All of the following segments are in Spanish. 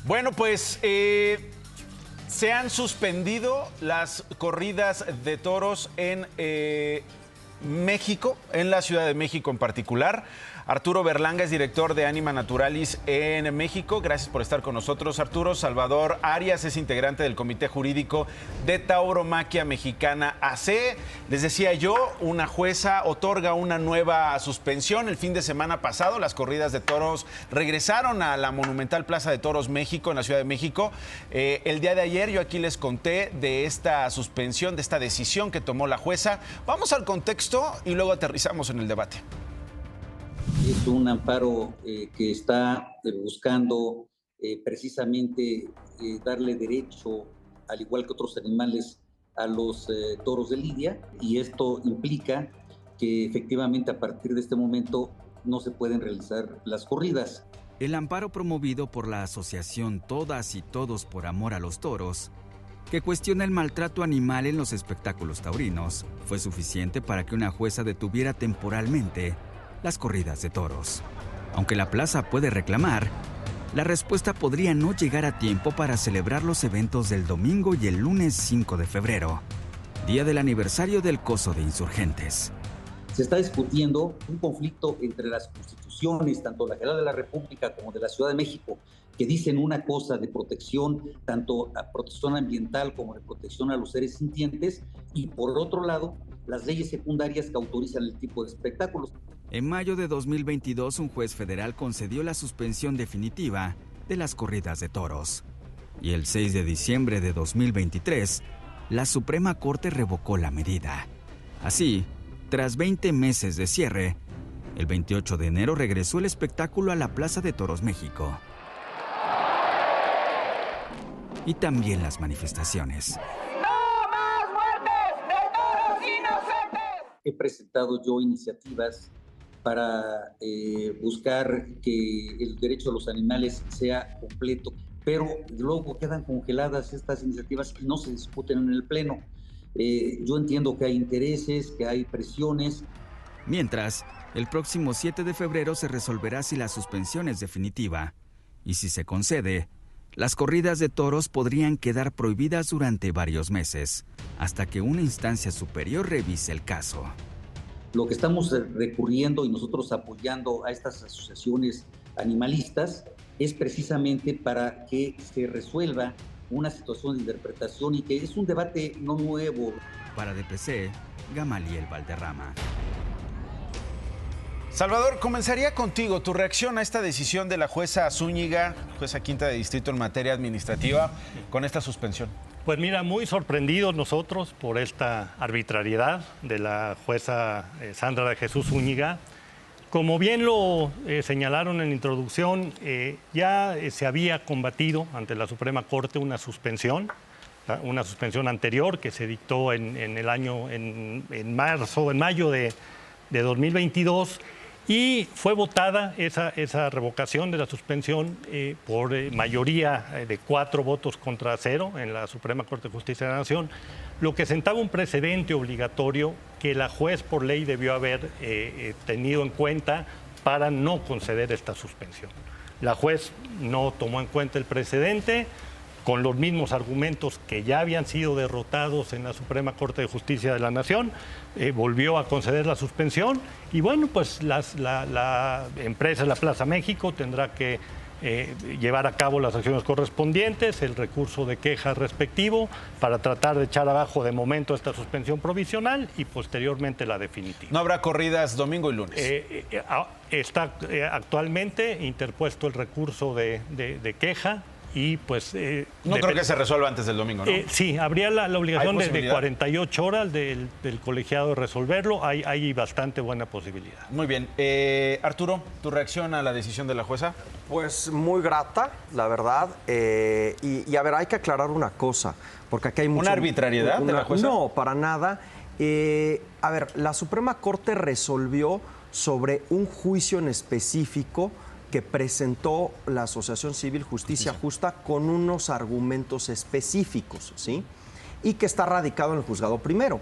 Bueno, pues se han suspendido las corridas de toros en México, en la Ciudad de México en particular. Arturo Berlanga es director de Anima Naturalis en México. Gracias por estar con nosotros, Arturo. Salvador Arias es integrante del Comité Jurídico de Tauromaquia Mexicana AC. Les decía yo, una jueza otorga una nueva suspensión. El fin de semana pasado, las corridas de toros regresaron a la monumental Plaza de Toros México, en la Ciudad de México. El día de ayer yo aquí les conté de esta suspensión, de esta decisión que tomó la jueza. Vamos al contexto y luego aterrizamos en el debate. Es un amparo que está buscando precisamente darle derecho, al igual que otros animales, a los toros de lidia, y esto implica que efectivamente a partir de este momento no se pueden realizar las corridas. El amparo promovido por la asociación Todas y Todos por Amor a los Toros, que cuestiona el maltrato animal en los espectáculos taurinos, fue suficiente para que una jueza detuviera temporalmente las corridas de toros. Aunque la plaza puede reclamar, la respuesta podría no llegar a tiempo para celebrar los eventos del domingo y el lunes 5 de febrero, día del aniversario del Coso de Insurgentes. Se está discutiendo un conflicto entre las constituciones, tanto la General de la República como de la Ciudad de México, que dicen una cosa de protección, tanto a protección ambiental como de protección a los seres sintientes, y por otro lado, las leyes secundarias que autorizan el tipo de espectáculos. En mayo de 2022, un juez federal concedió la suspensión definitiva de las corridas de toros. Y el 6 de diciembre de 2023, la Suprema Corte revocó la medida. Así, tras 20 meses de cierre, el 28 de enero regresó el espectáculo a la Plaza de Toros México. Y también las manifestaciones. ¡No más muertes de toros inocentes! He presentado yo iniciativas para buscar que el derecho a los animales sea completo, pero luego quedan congeladas estas iniciativas y no se discuten en el Pleno. Yo entiendo que hay intereses, que hay presiones. Mientras, el próximo 7 de febrero se resolverá si la suspensión es definitiva. Y si se concede, las corridas de toros podrían quedar prohibidas durante varios meses, hasta que una instancia superior revise el caso. Lo que estamos recurriendo y nosotros apoyando a estas asociaciones animalistas es precisamente para que se resuelva una situación de interpretación y que es un debate no nuevo. Para DPC, Gamaliel Valderrama. Salvador, comenzaría contigo. Tu reacción a esta decisión de la jueza Zúñiga, jueza quinta de distrito en materia administrativa, con esta suspensión. Pues mira, muy sorprendidos nosotros por esta arbitrariedad de la jueza Sandra de Jesús Zúñiga. Como bien lo señalaron en la introducción, ya se había combatido ante la Suprema Corte una suspensión anterior que se dictó en mayo de 2022. Y fue votada esa revocación de la suspensión por mayoría de 4 votos contra 0 en la Suprema Corte de Justicia de la Nación, lo que sentaba un precedente obligatorio que la juez por ley debió haber tenido en cuenta para no conceder esta suspensión. La juez no tomó en cuenta el precedente, con los mismos argumentos que ya habían sido derrotados en la Suprema Corte de Justicia de la Nación, volvió a conceder la suspensión y bueno, pues la empresa La Plaza México tendrá que llevar a cabo las acciones correspondientes, el recurso de queja respectivo para tratar de echar abajo de momento esta suspensión provisional y posteriormente la definitiva. No habrá corridas domingo y lunes. Está actualmente interpuesto el recurso de queja. Y pues no creo que se resuelva antes del domingo, ¿no? Sí, habría la obligación de 48 horas del colegiado de resolverlo. Hay bastante buena posibilidad. Muy bien. Arturo, ¿tu reacción a la decisión de la jueza? Pues muy grata, la verdad. Y a ver, hay que aclarar una cosa, porque aquí hay mucha... ¿Una arbitrariedad de la jueza? No, para nada. A ver, la Suprema Corte resolvió sobre un juicio en específico que presentó la Asociación Civil Justicia Justa con unos argumentos específicos, ¿sí? Y que está radicado en el juzgado primero.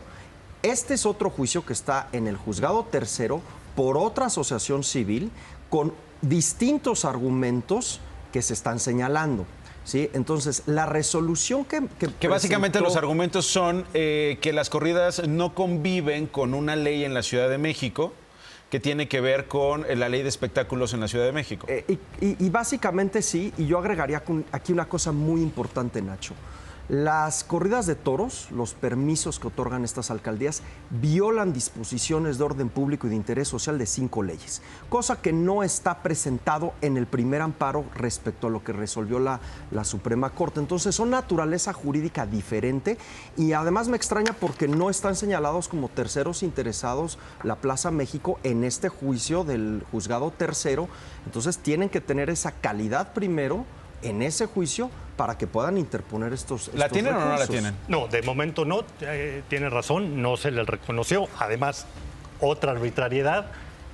Este es otro juicio que está en el juzgado tercero por otra asociación civil con distintos argumentos que se están señalando. ¿sí? Entonces, la resolución que básicamente los argumentos son que las corridas no conviven con una ley en la Ciudad de México que tiene que ver con la ley de espectáculos en la Ciudad de México. Y básicamente sí, y yo agregaría aquí una cosa muy importante, Nacho. Las corridas de toros, los permisos que otorgan estas alcaldías, violan disposiciones de orden público y de interés social de 5 leyes, cosa que no está presentado en el primer amparo respecto a lo que resolvió la Suprema Corte. Entonces son naturaleza jurídica diferente y además me extraña porque no están señalados como terceros interesados la Plaza México en este juicio del juzgado tercero. Entonces tienen que tener esa calidad primero en ese juicio para que puedan interponer estos ¿La tienen recursos. o no la tienen? No, de momento no, tiene razón, no se les reconoció. Además, otra arbitrariedad,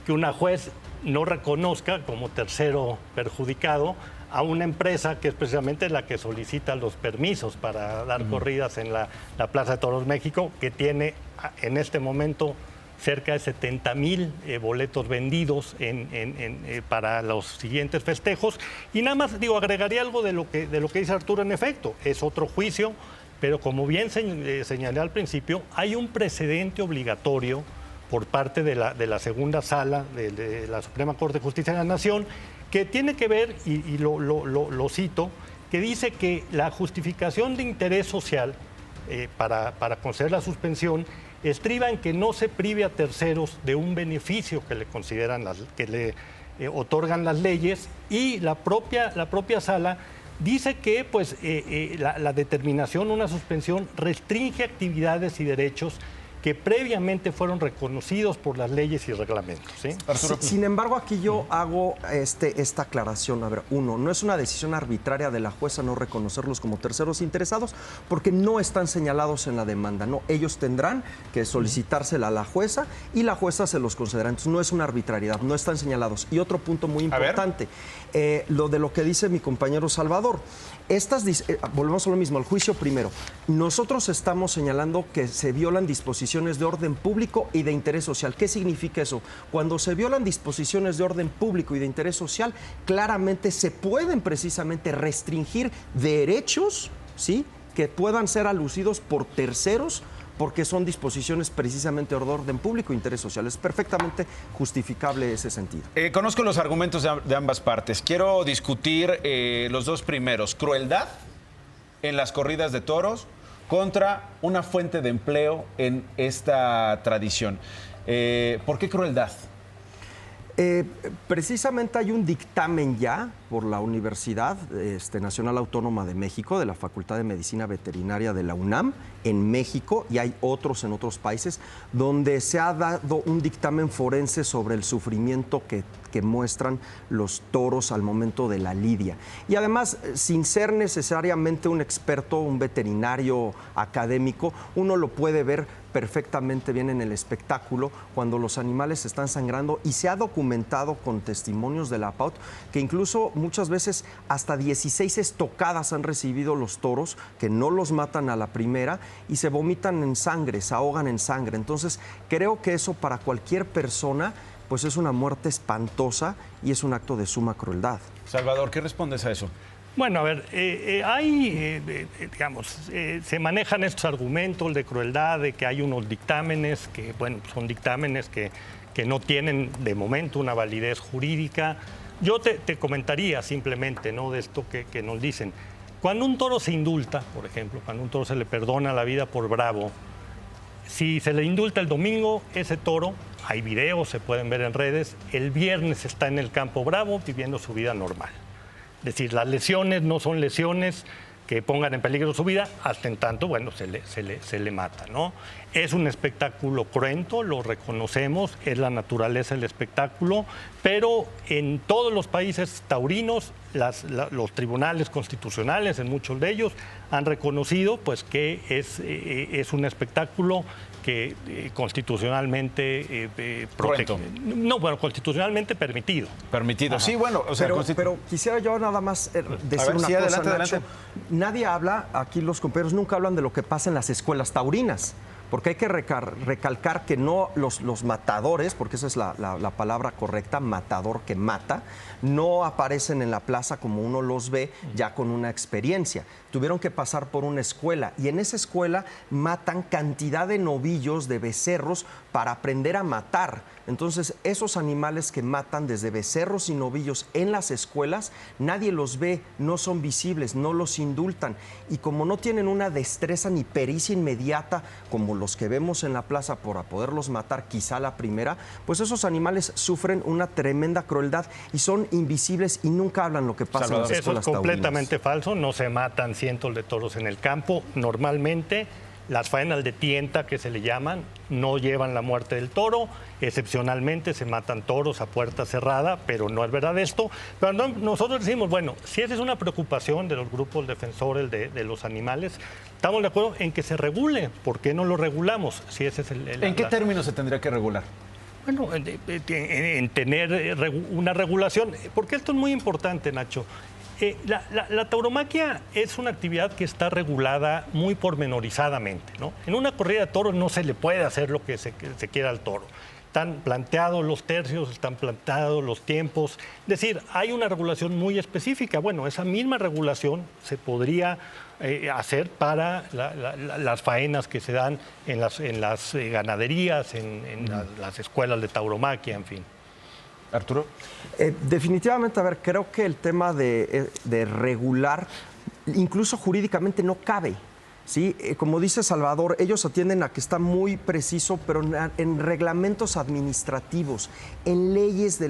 que una juez no reconozca como tercero perjudicado a una empresa que es precisamente la que solicita los permisos para dar corridas en la Plaza de Toros México, que tiene en este momento cerca de 70,000 boletos vendidos para los siguientes festejos. Y nada más, agregaría algo de lo que dice Arturo. En efecto, es otro juicio, pero como bien señalé al principio, hay un precedente obligatorio por parte de la segunda sala de la Suprema Corte de Justicia de la Nación, que tiene que ver, y lo cito, que dice que la justificación de interés social para conceder la suspensión estriba en que no se prive a terceros de un beneficio que le consideran que le otorgan las leyes, y la propia sala dice que pues, la determinación, una suspensión, restringe actividades y derechos que previamente fueron reconocidos por las leyes y reglamentos. ¿Sí? Sin embargo, aquí yo hago esta aclaración. A ver, uno, no es una decisión arbitraria de la jueza no reconocerlos como terceros interesados porque no están señalados en la demanda. No, ellos tendrán que solicitársela a la jueza y la jueza se los concederá. Entonces, no es una arbitrariedad, no están señalados. Y otro punto muy importante, lo de lo que dice mi compañero Salvador. Volvemos a lo mismo, al juicio primero. Nosotros estamos señalando que se violan disposiciones de orden público y de interés social. ¿Qué significa eso? Cuando se violan disposiciones de orden público y de interés social, claramente se pueden precisamente restringir derechos, ¿sí?, que puedan ser alucidos por terceros, porque son disposiciones precisamente de orden público e interés social. Es perfectamente justificable ese sentido. Conozco los argumentos de ambas partes. Quiero discutir los dos primeros. Crueldad en las corridas de toros contra una fuente de empleo en esta tradición. ¿Por qué crueldad? Precisamente hay un dictamen ya por la Universidad Nacional Autónoma de México, de la Facultad de Medicina Veterinaria de la UNAM, en México, y hay otros en otros países, donde se ha dado un dictamen forense sobre el sufrimiento que muestran los toros al momento de la lidia. Y además, sin ser necesariamente un experto, un veterinario académico, uno lo puede ver perfectamente bien en el espectáculo cuando los animales están sangrando, y se ha documentado con testimonios de la PAUT que incluso muchas veces hasta 16 estocadas han recibido los toros, que no los matan a la primera y se vomitan en sangre, se ahogan en sangre. Entonces creo que eso para cualquier persona pues es una muerte espantosa y es un acto de suma crueldad. Salvador, ¿qué respondes a eso? Bueno, a ver, se manejan estos argumentos de crueldad, de que hay unos dictámenes que, bueno, son dictámenes que no tienen de momento una validez jurídica. Yo te comentaría simplemente, ¿no?, de esto que nos dicen. Cuando un toro se indulta, por ejemplo, cuando un toro se le perdona la vida por bravo, si se le indulta el domingo, ese toro, hay videos, se pueden ver en redes, el viernes está en el campo bravo viviendo su vida normal. Es decir, las lesiones no son lesiones que pongan en peligro su vida, hasta en tanto, bueno, se le mata, ¿no? Es un espectáculo cruento, lo reconocemos, es la naturaleza del espectáculo, pero en todos los países taurinos, los tribunales constitucionales, en muchos de ellos, han reconocido pues, que es un espectáculo que constitucionalmente constitucionalmente permitido. Permitido, ajá. Sí, bueno, o sea, pero quisiera yo nada más decir una cosa, Nacho. Nadie habla, aquí los compañeros nunca hablan de lo que pasa en las escuelas taurinas, porque hay que recalcar que no los matadores, porque esa es la palabra correcta, matador que mata, no aparecen en la plaza como uno los ve ya con una experiencia. Tuvieron que pasar por una escuela y en esa escuela matan cantidad de novillos, de becerros, para aprender a matar. Entonces, esos animales que matan desde becerros y novillos en las escuelas, nadie los ve, no son visibles, no los indultan. Y como no tienen una destreza ni pericia inmediata como los que vemos en la plaza para poderlos matar, quizá la primera, pues esos animales sufren una tremenda crueldad y son invisibles y nunca hablan lo que pasa en las escuelas taurinas. Eso es completamente falso, no se matan cientos de toros en el campo. Normalmente las faenas de tienta, que se le llaman, no llevan la muerte del toro. Excepcionalmente se matan toros a puerta cerrada, pero no es verdad esto. Pero nosotros decimos, bueno, si esa es una preocupación de los grupos defensores de los animales, estamos de acuerdo en que se regule. ¿Por qué no lo regulamos? Si ese es ¿En qué términos se tendría que regular? Bueno, en tener una regulación, porque esto es muy importante, Nacho. La tauromaquia es una actividad que está regulada muy pormenorizadamente, ¿no? En una corrida de toros no se le puede hacer lo que se quiera al toro. Están planteados los tercios, están planteados los tiempos. Es decir, hay una regulación muy específica. Bueno, esa misma regulación se podría hacer para las faenas que se dan en las ganaderías, en las escuelas de tauromaquia, en fin. Arturo. Definitivamente, a ver, creo que el tema de regular, incluso jurídicamente, no cabe. ¿Sí? Como dice Salvador, ellos atienden a que está muy preciso, pero en reglamentos administrativos, en leyes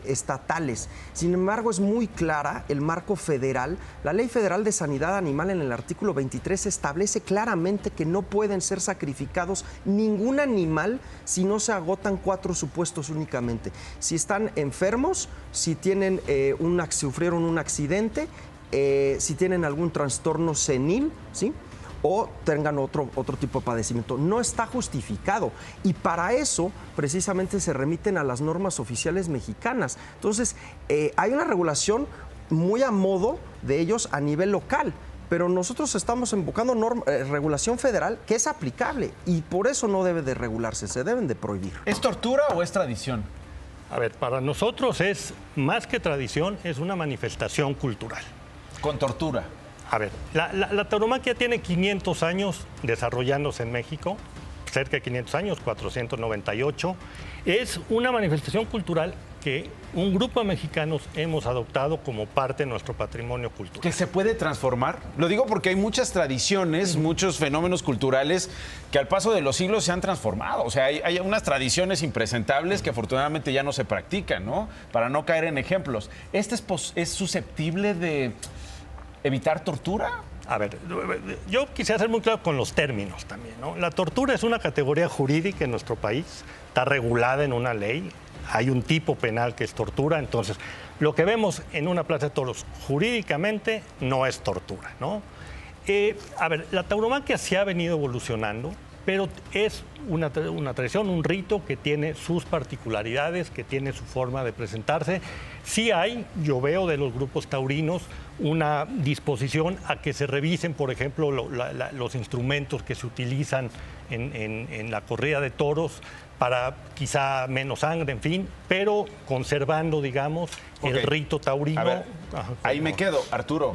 estatales. Sin embargo, es muy clara el marco federal. La Ley Federal de Sanidad Animal, en el artículo 23, establece claramente que no pueden ser sacrificados ningún animal si no se agotan 4 supuestos únicamente. Si están enfermos, si tienen sufrieron un accidente, si tienen algún trastorno senil, ¿sí? O tengan otro tipo de padecimiento. No está justificado y para eso precisamente se remiten a las normas oficiales mexicanas. Entonces, hay una regulación muy a modo de ellos a nivel local, pero nosotros estamos invocando regulación federal que es aplicable y por eso no debe de regularse, se deben de prohibir. ¿Es tortura o es tradición? A ver, para nosotros es más que tradición, es una manifestación cultural. Con tortura. A ver, la tauromaquia tiene 500 años desarrollándose en México, cerca de 500 años, 498. Es una manifestación cultural que un grupo de mexicanos hemos adoptado como parte de nuestro patrimonio cultural. ¿Que se puede transformar? Lo digo porque hay muchas tradiciones, muchos fenómenos culturales que al paso de los siglos se han transformado. O sea, hay unas tradiciones impresentables que afortunadamente ya no se practican, ¿no? Para no caer en ejemplos. ¿Este es susceptible de evitar tortura? A ver, yo quisiera ser muy claro con los términos también, ¿no? La tortura es una categoría jurídica en nuestro país, está regulada en una ley, hay un tipo penal que es tortura, entonces lo que vemos en una plaza de toros jurídicamente no es tortura, ¿no? A ver, la tauromaquia sí ha venido evolucionando, pero es una tradición, un rito que tiene sus particularidades, que tiene su forma de presentarse. Sí hay, yo veo de los grupos taurinos, una disposición a que se revisen, por ejemplo, los instrumentos que se utilizan en la corrida de toros para quizá menos sangre, en fin, pero conservando, digamos, el rito taurino. A ver, ahí me quedo. Arturo,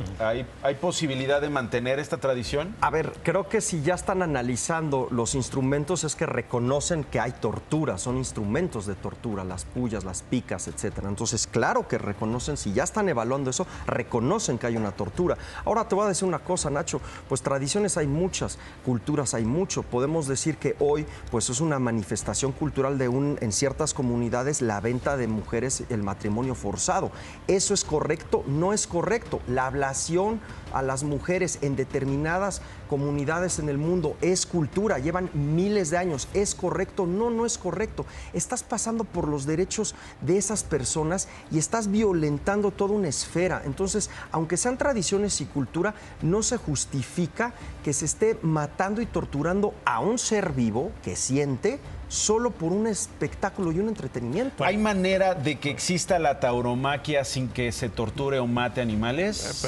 ¿hay posibilidad de mantener esta tradición? A ver, creo que si ya están analizando los instrumentos es que reconocen que hay tortura, son instrumentos de tortura, las pullas, las picas, etcétera. Entonces, claro que reconocen, si ya están evaluando eso, reconocen que hay una tortura. Ahora te voy a decir una cosa, Nacho, pues tradiciones hay muchas, culturas hay mucho. Podemos decir que hoy pues es una manifestación cultural en ciertas comunidades la venta de mujeres, el matrimonio forzado. ¿Eso es correcto? No es correcto. La ablación a las mujeres en determinadas comunidades en el mundo es cultura, llevan miles de años. ¿Es correcto? No, no es correcto. Estás pasando por los derechos de esas personas y estás violentando toda una esfera. Entonces, aunque sean tradiciones y cultura, no se justifica que se esté matando y torturando a un ser vivo que siente solo por un espectáculo y un entretenimiento. ¿Hay manera de que exista la tauromaquia sin que se torture o mate animales?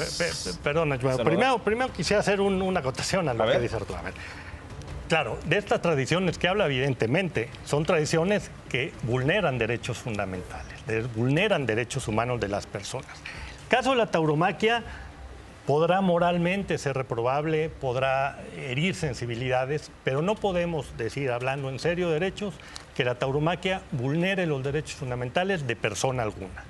Perdona, primero quisiera hacer una acotación a lo que dice Arturo. A ver, Claro, de estas tradiciones que habla, evidentemente, son tradiciones que vulneran derechos fundamentales, vulneran derechos humanos de las personas. El caso de la tauromaquia podrá moralmente ser reprobable, podrá herir sensibilidades, pero no podemos decir, hablando en serio de derechos, que la tauromaquia vulnere los derechos fundamentales de persona alguna.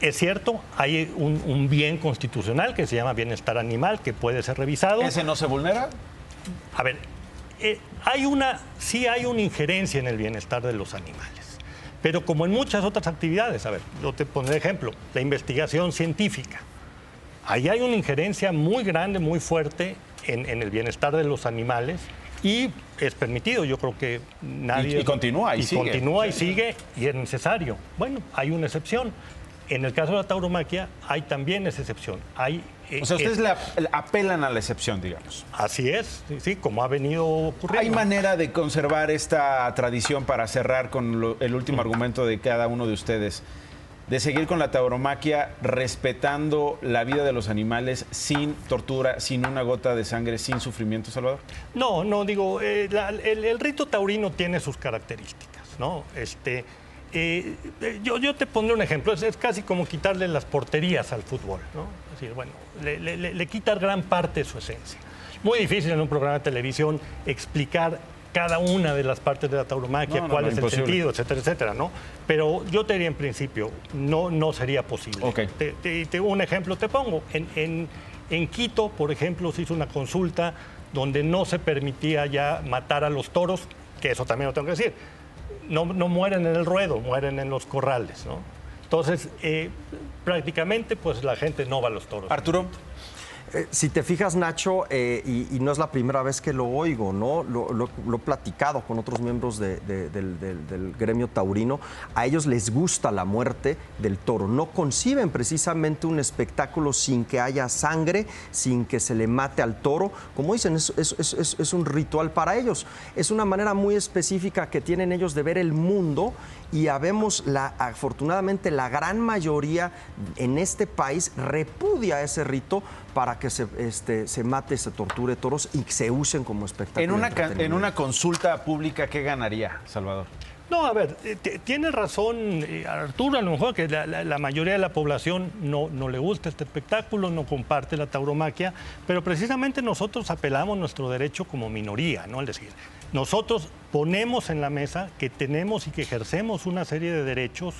Es cierto, hay un bien constitucional que se llama bienestar animal, que puede ser revisado. ¿Ese no se vulnera? A ver, sí hay una injerencia en el bienestar de los animales, pero como en muchas otras actividades, a ver, yo te pondré ejemplo, la investigación científica. Ahí hay una injerencia muy grande, muy fuerte en el bienestar de los animales y es permitido. Yo creo que nadie... Y continúa y sigue. Continúa y sigue y es necesario. Bueno, hay una excepción. En el caso de la tauromaquia hay también esa excepción. O sea, ustedes apelan a la excepción, digamos. Así es, sí, como ha venido ocurriendo. ¿Hay manera de conservar esta tradición para cerrar con el último argumento de cada uno de ustedes? De seguir con la tauromaquia respetando la vida de los animales sin tortura, sin una gota de sangre, sin sufrimiento, Salvador? No, digo, el rito taurino tiene sus características, ¿no? Yo te pondré un ejemplo, es casi como quitarle las porterías al fútbol, ¿no? Es decir, bueno, le quitas gran parte de su esencia. Muy difícil en un programa de televisión explicar cada una de las partes de la tauromaquia, cuál es imposible. El sentido, etcétera, etcétera, ¿no? Pero yo te diría en principio, no sería posible. Okay. Un ejemplo te pongo. En Quito, por ejemplo, se hizo una consulta donde no se permitía ya matar a los toros, que eso también lo tengo que decir. No mueren en el ruedo, mueren en los corrales, ¿no? Entonces, prácticamente, pues la gente no va a los toros. Arturo. Si te fijas, Nacho, y no es la primera vez que lo oigo, ¿no? Lo he platicado con otros miembros del gremio taurino. A ellos les gusta la muerte del toro. No conciben precisamente un espectáculo sin que haya sangre, sin que se le mate al toro. Como dicen, es un ritual para ellos. Es una manera muy específica que tienen ellos de ver el mundo y afortunadamente la gran mayoría en este país repudia ese rito para que se mate, se torture toros y se usen como espectáculo. En una consulta pública, ¿qué ganaría, Salvador? No, a ver, tiene razón Arturo, a lo mejor que la mayoría de la población no le gusta este espectáculo, no comparte la tauromaquia, pero precisamente nosotros apelamos nuestro derecho como minoría, ¿no? Es decir, nosotros ponemos en la mesa que tenemos y que ejercemos una serie de derechos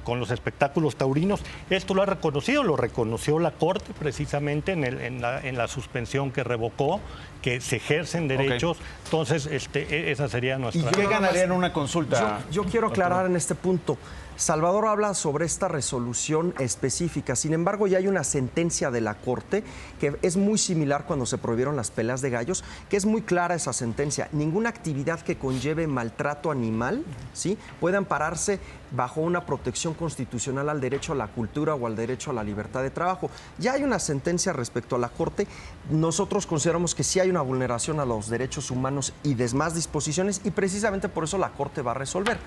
con los espectáculos taurinos. Esto lo reconoció la Corte precisamente en la suspensión que revocó, que se ejercen derechos. Okay. Entonces, esa sería nuestra... ¿Y qué ganaría en una consulta? Yo quiero aclarar en este punto. Salvador habla sobre esta resolución específica, sin embargo ya hay una sentencia de la Corte que es muy similar cuando se prohibieron las peleas de gallos, que es muy clara esa sentencia. Ninguna actividad que conlleve maltrato animal, ¿sí?, puede ampararse bajo una protección constitucional al derecho a la cultura o al derecho a la libertad de trabajo. Ya hay una sentencia respecto a la Corte. Nosotros consideramos que sí hay una vulneración a los derechos humanos y demás disposiciones y precisamente por eso la Corte va a resolver,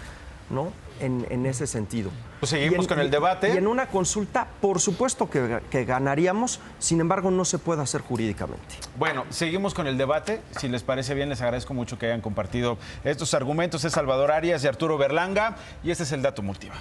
¿no? En ese sentido. Pues seguimos con el debate. Y en una consulta, por supuesto que ganaríamos, sin embargo, no se puede hacer jurídicamente. Bueno, seguimos con el debate. Si les parece bien, les agradezco mucho que hayan compartido estos argumentos. Es Salvador Arias y Arturo Berlanga, y este es el Dato Multiva.